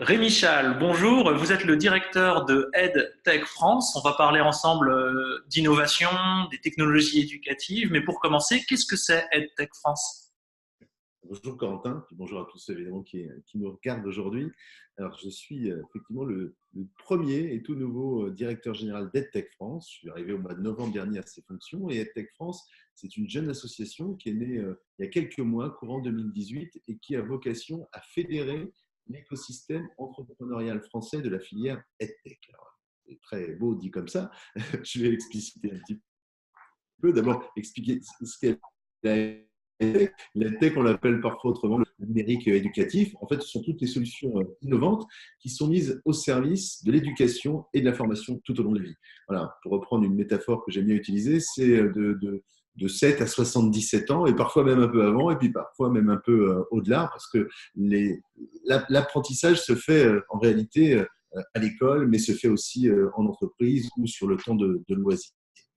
Rémi Chal, bonjour. Vous êtes le directeur de EdTech France. On va parler ensemble d'innovation, des technologies éducatives. Mais pour commencer, qu'est-ce que c'est EdTech France? Bonjour Corentin, puis bonjour à tous ceux évidemment qui nous regardent aujourd'hui. Alors je suis effectivement le premier et tout nouveau directeur général d'EdTech France. Je suis arrivé au mois de novembre dernier à ces fonctions et EdTech France, c'est une jeune association qui est née il y a quelques mois, courant 2018, et qui a vocation à fédérer l'écosystème entrepreneurial français de la filière EdTech. Alors, c'est très beau dit comme ça, je vais expliciter un petit peu. D'abord, expliquer ce qu'est la tech, on l'appelle parfois autrement le numérique éducatif. En fait, ce sont toutes les solutions innovantes qui sont mises au service de l'éducation et de la formation tout au long de la vie. Voilà, pour reprendre une métaphore que j'aime bien utiliser, c'est de 7 à 77 ans, et parfois même un peu avant, et puis parfois même un peu au-delà, parce que l'apprentissage se fait en réalité à l'école, mais se fait aussi en entreprise ou sur le temps de loisirs.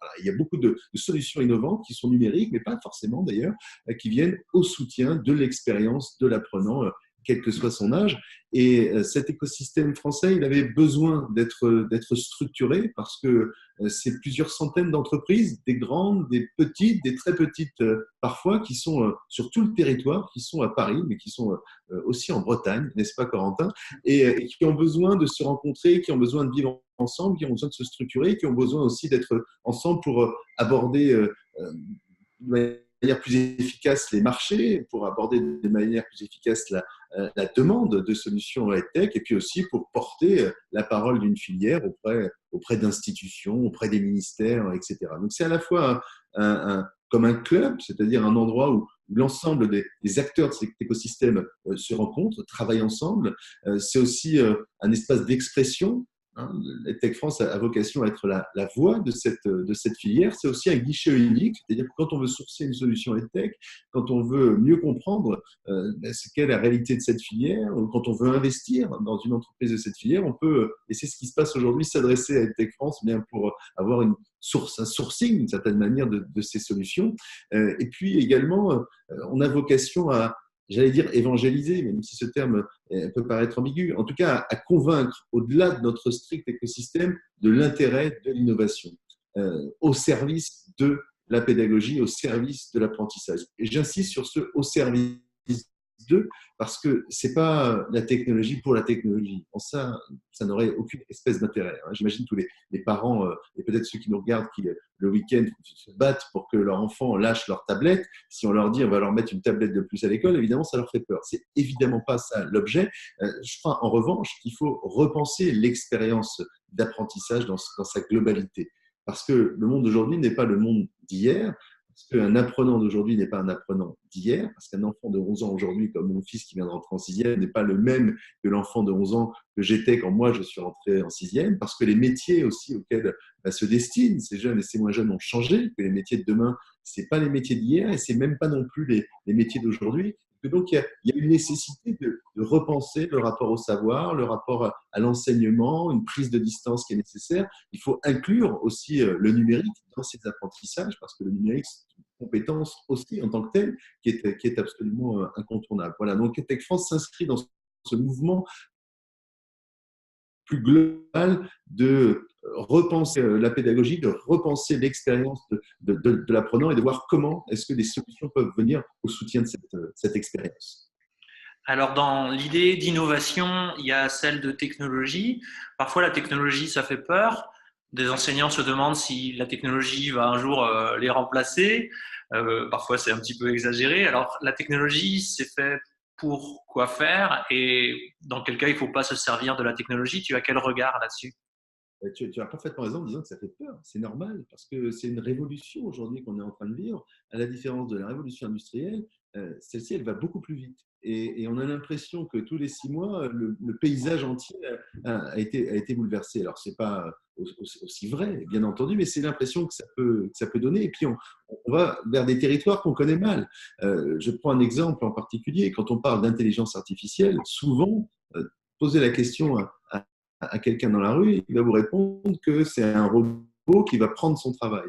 Voilà, il y a beaucoup de solutions innovantes qui sont numériques, mais pas forcément d'ailleurs, qui viennent au soutien de l'expérience de l'apprenant, quel que soit son âge. Et cet écosystème français, il avait besoin d'être structuré parce que c'est plusieurs centaines d'entreprises, des grandes, des petites, des très petites parfois, qui sont sur tout le territoire, qui sont à Paris, mais qui sont aussi en Bretagne, n'est-ce pas Corentin, et qui ont besoin de se rencontrer, qui ont besoin de vivre ensemble, qui ont besoin de se structurer, qui ont besoin aussi d'être ensemble pour aborder de manière plus efficace les marchés, pour aborder de manière plus efficace la demande de solutions tech, et puis aussi pour porter la parole d'une filière auprès d'institutions, auprès des ministères, etc. Donc c'est à la fois comme un club, c'est-à-dire un endroit où l'ensemble des acteurs de cet écosystème se rencontrent, travaillent ensemble. C'est aussi un espace d'expression. Hein, EdTech France a vocation à être la voix de cette filière. C'est aussi un guichet unique, c'est-à-dire que quand on veut sourcer une solution EdTech, quand on veut mieux comprendre ce qu'est la réalité de cette filière, ou quand on veut investir dans une entreprise de cette filière, on peut, et c'est ce qui se passe aujourd'hui, s'adresser à EdTech France bien pour avoir une source, un sourcing d'une certaine manière de ces solutions. Et puis également, on a vocation à, j'allais dire évangéliser, même si ce terme peut paraître ambigu, en tout cas à convaincre, au-delà de notre strict écosystème, de l'intérêt de l'innovation, au service de la pédagogie, au service de l'apprentissage. Et j'insiste sur ce au service de, parce que ce n'est pas la technologie pour la technologie. En ça n'aurait aucune espèce d'intérêt. J'imagine tous les parents, et peut-être ceux qui nous regardent, qui le week-end se battent pour que leur enfant lâche leur tablette. Si on leur dit on va leur mettre une tablette de plus à l'école, évidemment, ça leur fait peur. C'est évidemment pas ça l'objet. Je crois en revanche qu'il faut repenser l'expérience d'apprentissage dans sa globalité. Parce que le monde d'aujourd'hui n'est pas le monde d'hier, parce qu'un apprenant d'aujourd'hui n'est pas un apprenant d'hier, parce qu'un enfant de 11 ans aujourd'hui, comme mon fils qui vient de rentrer en sixième, n'est pas le même que l'enfant de 11 ans que j'étais quand moi je suis rentré en sixième, parce que les métiers aussi auxquels se destinent ces jeunes et ces moins jeunes ont changé, que les métiers de demain, ce n'est pas les métiers d'hier et ce n'est même pas non plus les métiers d'aujourd'hui. Donc, il y a une nécessité de repenser le rapport au savoir, le rapport à l'enseignement, une prise de distance qui est nécessaire. Il faut inclure aussi le numérique dans ces apprentissages, parce que le numérique, c'est une compétence aussi en tant que telle qui est absolument incontournable. Voilà, donc Tech France s'inscrit dans ce mouvement plus global de repenser la pédagogie, de repenser l'expérience de l'apprenant et de voir comment est-ce que des solutions peuvent venir au soutien de cette expérience. Alors, dans l'idée d'innovation, il y a celle de technologie. Parfois, la technologie, ça fait peur. Des enseignants se demandent si la technologie va un jour les remplacer. Parfois, c'est un petit peu exagéré. Alors, la technologie, c'est fait pour quoi faire et dans quel cas il ne faut pas se servir de la technologie. Tu as quel regard là-dessus? Tu as parfaitement raison en disant que ça fait peur. C'est normal parce que c'est une révolution aujourd'hui qu'on est en train de vivre. À la différence de la révolution industrielle, celle-ci, elle va beaucoup plus vite. Et on a l'impression que tous les 6 mois, le paysage entier a été bouleversé. Alors, ce n'est pas aussi vrai, bien entendu, mais c'est l'impression que ça peut donner. Et puis, on va vers des territoires qu'on connaît mal. Je prends un exemple en particulier. Quand on parle d'intelligence artificielle, souvent, poser la question à quelqu'un dans la rue, il va vous répondre que c'est un robot qui va prendre son travail.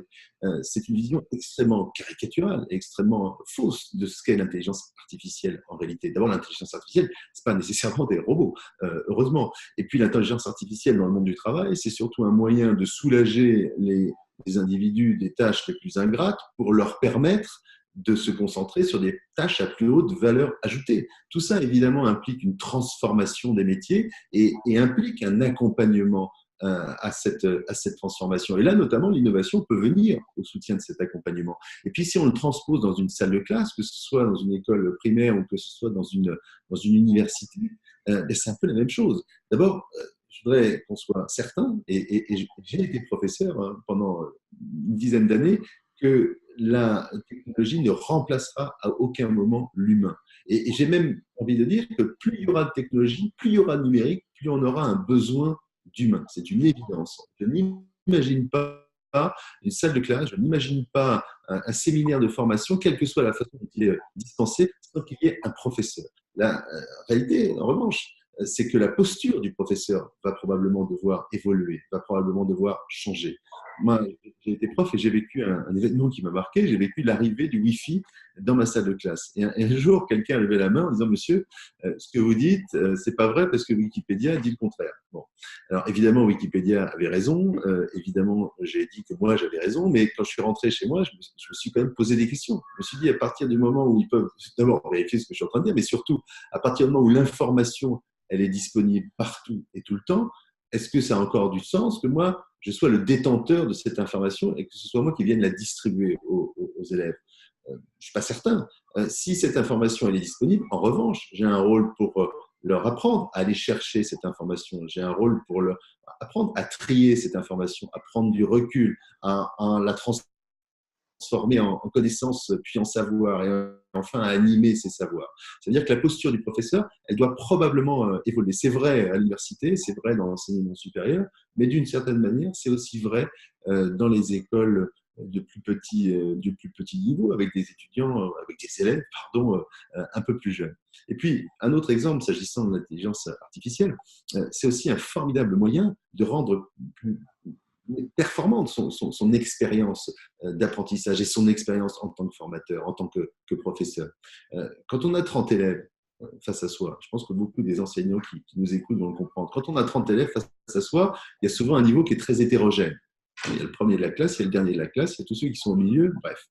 C'est une vision extrêmement caricaturale et extrêmement fausse de ce qu'est l'intelligence artificielle en réalité. D'abord, l'intelligence artificielle, ce n'est pas nécessairement des robots, heureusement. Et puis, l'intelligence artificielle dans le monde du travail, c'est surtout un moyen de soulager les individus des tâches les plus ingrates pour leur permettre de se concentrer sur des tâches à plus haute valeur ajoutée. Tout ça, évidemment, implique une transformation des métiers et implique un accompagnement à cette transformation. Et là, notamment, l'innovation peut venir au soutien de cet accompagnement. Et puis, si on le transpose dans une salle de classe, que ce soit dans une école primaire ou que ce soit dans une université, c'est un peu la même chose. D'abord, je voudrais qu'on soit certain, et j'ai été professeur pendant une dizaine d'années, que la technologie ne remplacera à aucun moment l'humain. Et j'ai même envie de dire que plus il y aura de technologie, plus il y aura de numérique, plus on aura un besoin d'humain. C'est une évidence. Je n'imagine pas une salle de classe, je n'imagine pas un séminaire de formation, quelle que soit la façon dont il est dispensé, sans qu'il y ait un professeur. La réalité, en revanche, c'est que la posture du professeur va probablement devoir évoluer, va probablement devoir changer. Moi, j'ai été prof et j'ai vécu un événement qui m'a marqué. J'ai vécu l'arrivée du Wi-Fi dans ma salle de classe. Et un jour, quelqu'un a levé la main en disant « Monsieur, ce que vous dites, c'est pas vrai parce que Wikipédia dit le contraire. » Bon. Alors, évidemment, Wikipédia avait raison. Évidemment, j'ai dit que moi, j'avais raison. Mais quand je suis rentré chez moi, je me suis quand même posé des questions. Je me suis dit, à partir du moment où ils peuvent d'abord vérifier ce que je suis en train de dire, mais surtout, à partir du moment où l'information elle est disponible partout et tout le temps, est-ce que ça a encore du sens que moi, je sois le détenteur de cette information et que ce soit moi qui vienne la distribuer aux élèves? Je ne suis pas certain. Si cette information elle est disponible, en revanche, j'ai un rôle pour leur apprendre à aller chercher cette information. J'ai un rôle pour leur apprendre à trier cette information, à prendre du recul, à la transformer en connaissances puis en savoir et enfin à animer ces savoirs. C'est-à-dire que la posture du professeur, elle doit probablement évoluer. C'est vrai à l'université, c'est vrai dans l'enseignement supérieur, mais d'une certaine manière, c'est aussi vrai dans les écoles du plus petit niveau, avec des étudiants, avec des élèves, pardon, un peu plus jeunes. Et puis, un autre exemple, s'agissant de l'intelligence artificielle, c'est aussi un formidable moyen de rendre plus performante son expérience d'apprentissage et son expérience en tant que formateur, en tant que professeur. Quand on a 30 élèves face à soi, je pense que beaucoup des enseignants qui nous écoutent vont le comprendre. Quand on a 30 élèves face à soi, il y a souvent un niveau qui est très hétérogène. Il y a le premier de la classe, il y a le dernier de la classe, il y a tous ceux qui sont au milieu, bref.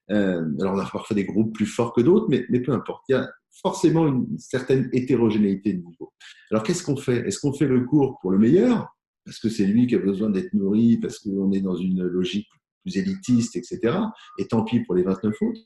Alors, on a parfois des groupes plus forts que d'autres, mais peu importe. Il y a forcément une certaine hétérogénéité de niveau. Alors, qu'est-ce qu'on fait? Est-ce qu'on fait le cours pour le meilleur parce que c'est lui qui a besoin d'être nourri, parce qu'on est dans une logique plus élitiste, etc. Et tant pis pour les 29 autres.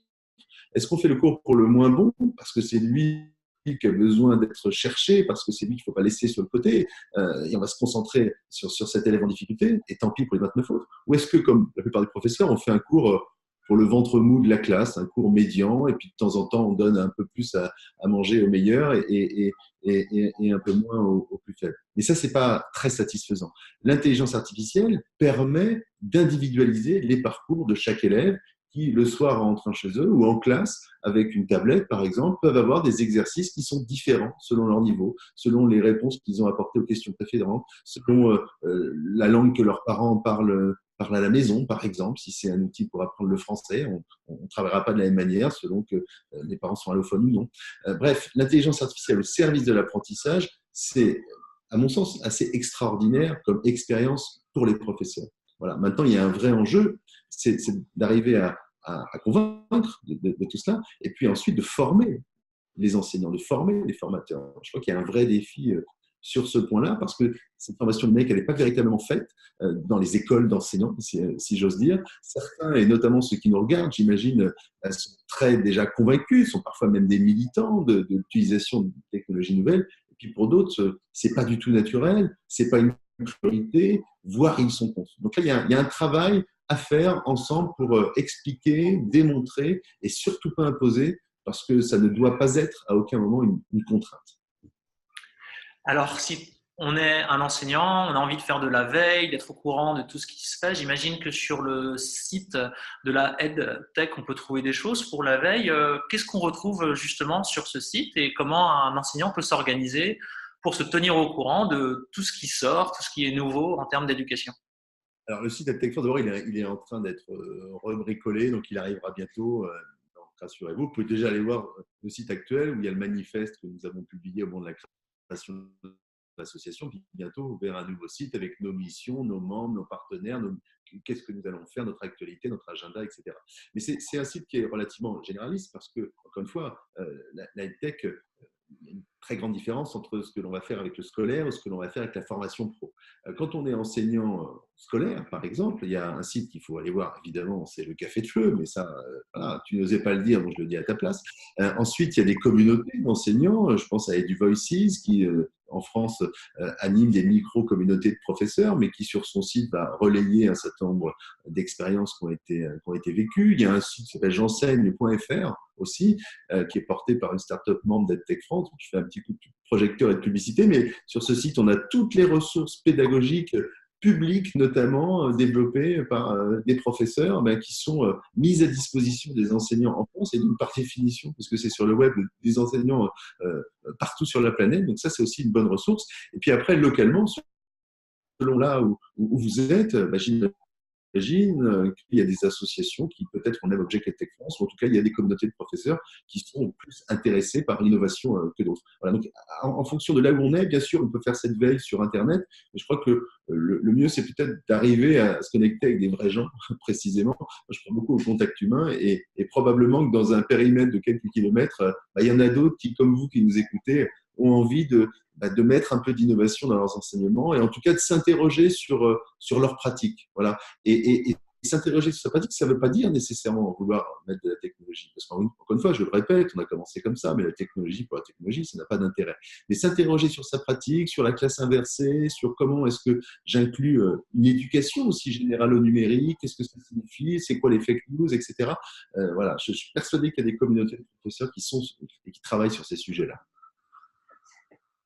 Est-ce qu'on fait le cours pour le moins bon, parce que c'est lui qui a besoin d'être cherché, parce que c'est lui qu'il ne faut pas laisser sur le côté, et on va se concentrer sur cet élève en difficulté, et tant pis pour les 29 autres? Ou est-ce que, comme la plupart des professeurs, on fait un cours pour le ventre mou de la classe, un cours médian, et puis de temps en temps, on donne un peu plus à manger aux meilleurs et un peu moins aux plus faibles. Mais ça, ce n'est pas très satisfaisant. L'intelligence artificielle permet d'individualiser les parcours de chaque élève qui, le soir, rentrant chez eux ou en classe, avec une tablette, par exemple, peuvent avoir des exercices qui sont différents selon leur niveau, selon les réponses qu'ils ont apportées aux questions précédentes, selon la langue que leurs parents parlent à la maison, par exemple. Si c'est un outil pour apprendre le français, on ne travaillera pas de la même manière selon que les parents sont allophones ou non. Bref, l'intelligence artificielle au service de l'apprentissage, c'est, à mon sens, assez extraordinaire comme expérience pour les professeurs. Voilà. Maintenant, il y a un vrai enjeu, c'est d'arriver à convaincre de tout cela, et puis ensuite de former les enseignants, de former les formateurs. Je crois qu'il y a un vrai défi sur ce point-là, parce que cette formation numérique, elle n'est pas véritablement faite dans les écoles d'enseignants, si j'ose dire. Certains, et notamment ceux qui nous regardent, j'imagine, sont très déjà convaincus, sont parfois même des militants de l'utilisation de technologies nouvelles. Et puis pour d'autres, ce n'est pas du tout naturel, ce n'est pas une priorité, voire ils sont contre. Donc là, il y a un travail à faire ensemble pour expliquer, démontrer et surtout pas imposer, parce que ça ne doit pas être à aucun moment une contrainte. Alors, si on est un enseignant, on a envie de faire de la veille, d'être au courant de tout ce qui se fait, j'imagine que sur le site de la EdTech, on peut trouver des choses pour la veille. Qu'est-ce qu'on retrouve justement sur ce site et comment un enseignant peut s'organiser pour se tenir au courant de tout ce qui sort, tout ce qui est nouveau en termes d'éducation? Alors, le site AdTechForce, d'abord, il est en train d'être rebricolé, donc il arrivera bientôt. Donc, rassurez-vous, vous pouvez déjà aller voir le site actuel où il y a le manifeste que nous avons publié au moment de la création de l'association. Puis bientôt, vers un nouveau site avec nos missions, nos membres, nos partenaires, qu'est-ce que nous allons faire, notre actualité, notre agenda, etc. Mais c'est un site qui est relativement généraliste parce que, encore une fois, la tech, il y a une très grande différence entre ce que l'on va faire avec le scolaire et ce que l'on va faire avec la formation pro. Quand on est enseignant scolaire, par exemple, il y a un site qu'il faut aller voir, évidemment, c'est le Café de Fleu, mais ça, voilà, tu n'osais pas le dire, donc je le dis à ta place. Ensuite, il y a des communautés d'enseignants, je pense à EduVoices, qui en France anime des micro-communautés de professeurs, mais qui sur son site va relayer un certain nombre d'expériences qui ont été vécues. Il y a un site qui s'appelle j'enseigne.fr aussi, qui est porté par une start-up membre d'EdTech France, qui fait un petit coup de projecteur et de publicité, mais sur ce site, on a toutes les ressources pédagogiques publiques, notamment développées par des professeurs qui sont mises à disposition des enseignants en France et donc par définition, parce que c'est sur le web, des enseignants partout sur la planète. Donc ça, c'est aussi une bonne ressource. Et puis après, localement, selon là où vous êtes, j'imagine qu'il y a des associations qui peut-être ont le même objet que Tech France, ou en tout cas, il y a des communautés de professeurs qui sont plus intéressés par l'innovation que d'autres. Voilà, donc, en fonction de là où on est, bien sûr, on peut faire cette veille sur Internet, mais je crois que le mieux, c'est peut-être d'arriver à se connecter avec des vrais gens, précisément. Moi, je crois beaucoup au contact humain et probablement que dans un périmètre de quelques kilomètres, il y en a d'autres qui, comme vous, qui nous écoutez, ont envie de mettre un peu d'innovation dans leurs enseignements et en tout cas de s'interroger sur leur pratique. Voilà. Et s'interroger sur sa pratique, ça ne veut pas dire nécessairement vouloir mettre de la technologie. Parce qu'encore une fois, je le répète, on a commencé comme ça, mais la technologie pour la technologie, ça n'a pas d'intérêt. Mais s'interroger sur sa pratique, sur la classe inversée, sur comment est-ce que j'inclus une éducation aussi générale au numérique, qu'est-ce que ça signifie, c'est quoi les fake news, etc. Voilà, je suis persuadé qu'il y a des communautés de professeurs qui sont et qui travaillent sur ces sujets-là.